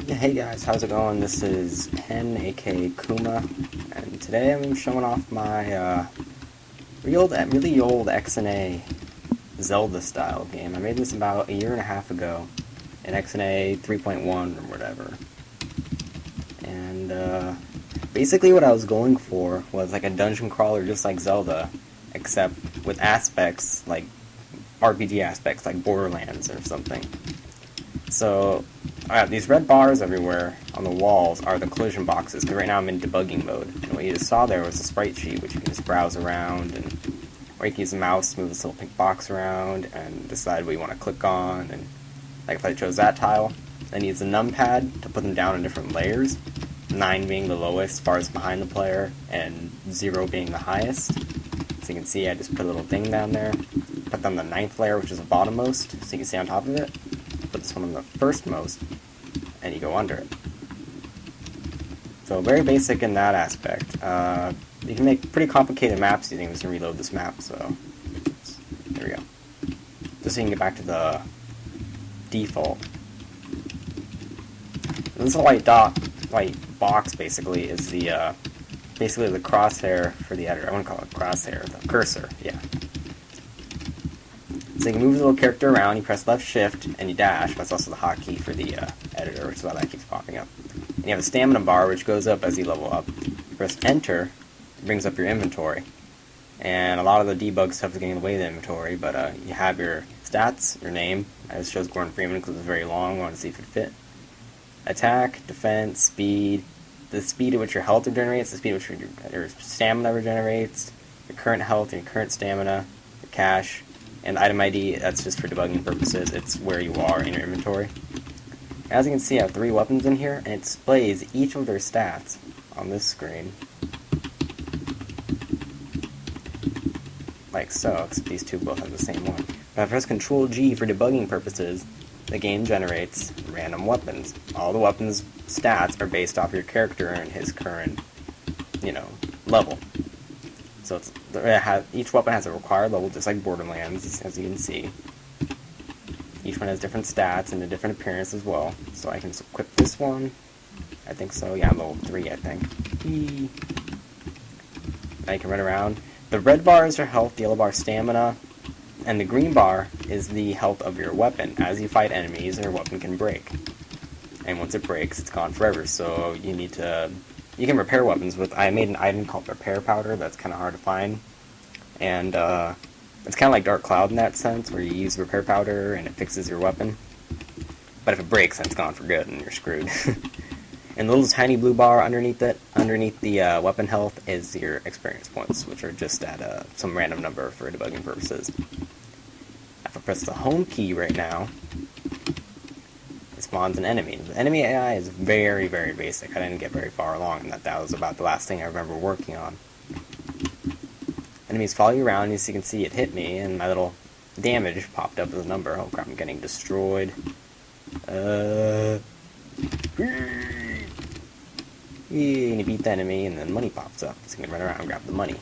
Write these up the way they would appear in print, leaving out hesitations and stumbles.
Hey guys, how's it going? This is Penn, aka Kuma, and today I'm showing off my really old XNA Zelda style game. I made this about a year and a half ago in XNA 3.1 or whatever. And basically what I was going for was like a dungeon crawler just like Zelda, except with aspects like RPG aspects like Borderlands or something. So, these red bars everywhere on the walls are the collision boxes, because right now I'm in debugging mode. And what you just saw there was a sprite sheet, which you can just browse around, or you can use the mouse to move this little pink box around, and decide what you want to click on, and like if I chose that tile, then use the numpad to put them down in different layers, 9 being the lowest, as far as behind the player, and 0 being the highest. So you can see I just put a little thing down there, put them on the 9th layer, which is the bottommost, so you can see on top of it. Put this one on the firstmost, and you go under it. So very basic in that aspect. You can make pretty complicated maps using this and reload this map, so there we go. Just so you can get back to the default. And this white box basically is the basically the crosshair for the editor. I want to call it crosshair, the cursor, yeah. So you can move the little character around, you press left shift, and you dash. That's also the hotkey for the editor, which is why that keeps popping up. And you have a stamina bar, which goes up as you level up. You press enter, it brings up your inventory. And a lot of the debug stuff is getting in the way of the inventory, but you have your stats, your name. I just chose Gordon Freeman because it's very long, I wanted to see if it fit. Attack, defense, speed, the speed at which your health regenerates, the speed at which your stamina regenerates, your current health, your current stamina, your cash. And item ID, that's just for debugging purposes, it's where you are in your inventory. As you can see, I have 3 weapons in here, and it displays each of their stats on this screen. Like so, except these two both have the same one. If I press Control G for debugging purposes, the game generates random weapons. All the weapons' stats are based off your character and his current, level. So each weapon has a required level, just like Borderlands, as you can see. Each one has different stats and a different appearance as well. So I can equip this one. I think so. Yeah, level 3, I think. Now you can run around. The red bar is your health, the yellow bar stamina, and the green bar is the health of your weapon. As you fight enemies, your weapon can break. And once it breaks, it's gone forever. So you can repair weapons with, I made an item called repair powder that's kind of hard to find, and it's kind of like Dark Cloud in that sense, where you use repair powder and it fixes your weapon, but if it breaks, then it's gone for good and you're screwed. And the little tiny blue bar underneath the weapon health is your experience points, which are just at some random number for debugging purposes. If I press the home key right now, spawns an enemy. The enemy AI is very, very basic. I didn't get very far along in that was about the last thing I remember working on. Enemies follow you around, as you can see it hit me, and my little damage popped up as a number. Oh crap, I'm getting destroyed. And you beat the enemy, and then money pops up, so you can run around and grab the money.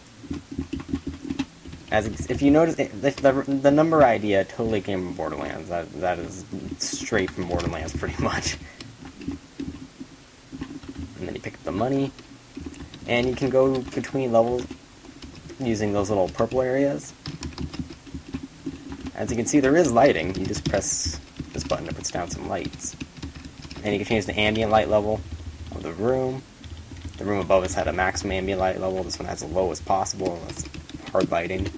If you notice, the number idea totally came from Borderlands. That is straight from Borderlands, pretty much. And then you pick up the money, and you can go between levels using those little purple areas. As you can see, there is lighting. You just press this button to put down some lights. And you can change the ambient light level of the room. The room above us had a maximum ambient light level. This one has the lowest possible. That's hard lighting.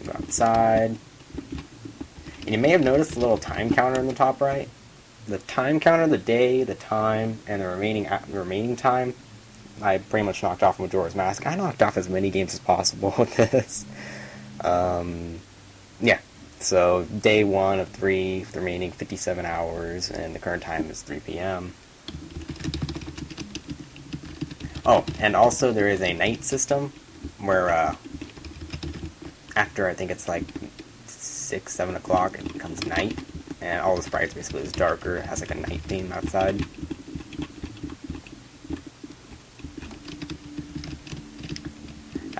Go outside. And you may have noticed the little time counter in the top right. The time counter, the day, the time, and the remaining time, I pretty much knocked off Majora's Mask. I knocked off as many games as possible with this. Yeah. So, day 1 of 3, the remaining 57 hours, and the current time is 3 p.m. Oh, and also there is a night system, where, after I think it's like 6, 7 o'clock, it becomes night, and all the sprites basically is darker. It has like a night theme outside.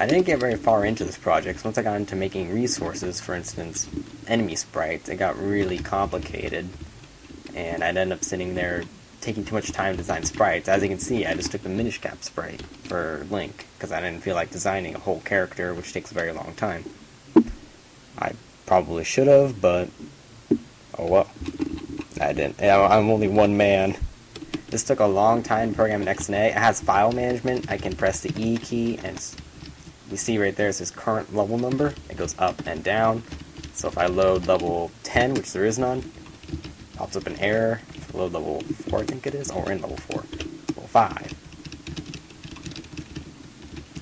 I didn't get very far into this project. Once I got into making resources, for instance, enemy sprites, it got really complicated, and I'd end up sitting there taking too much time to design sprites. As you can see, I just took the Minish Cap sprite for Link, because I didn't feel like designing a whole character, which takes a very long time. I probably should have, but oh well. I didn't. I'm only one man. This took a long time to program in XNA. It has file management. I can press the E key, and you see right there it says current level number. It goes up and down. So if I load level 10, which there is none, pops up an error. If I load level 4, I think it is. Oh, we're in level 4. Level 5.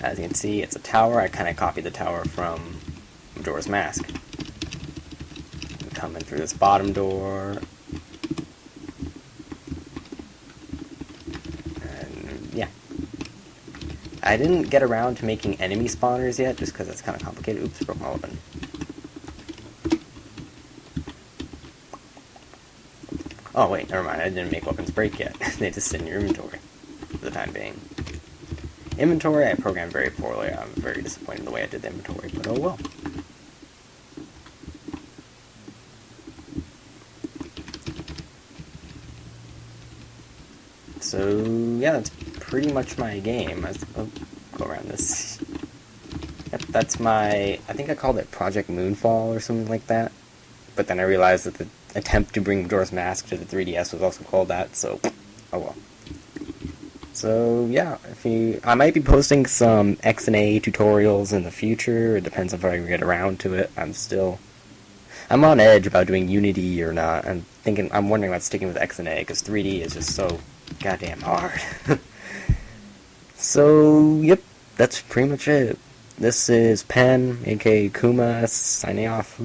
As you can see, it's a tower. I kind of copied the tower from Majora's Mask. I'm coming through this bottom door. And yeah. I didn't get around to making enemy spawners yet, just because that's kind of complicated. Oops, broke my weapon. Oh wait, never mind, I didn't make weapons break yet. They just sit in your inventory for the time being. Inventory, I programmed very poorly. I'm very disappointed in the way I did the inventory, but oh well. So, yeah, that's pretty much my game. I'll go around this. Yep, that's my, I think I called it Project Moonfall or something like that. But then I realized that the attempt to bring Majora's Mask to the 3DS was also called that, so oh well. So yeah, I might be posting some XNA tutorials in the future. It depends if I get around to it. I'm on edge about doing Unity or not. I'm wondering about sticking with XNA because 3D is just so goddamn hard. So yep, that's pretty much it. This is Penn, aka Kuma, signing off.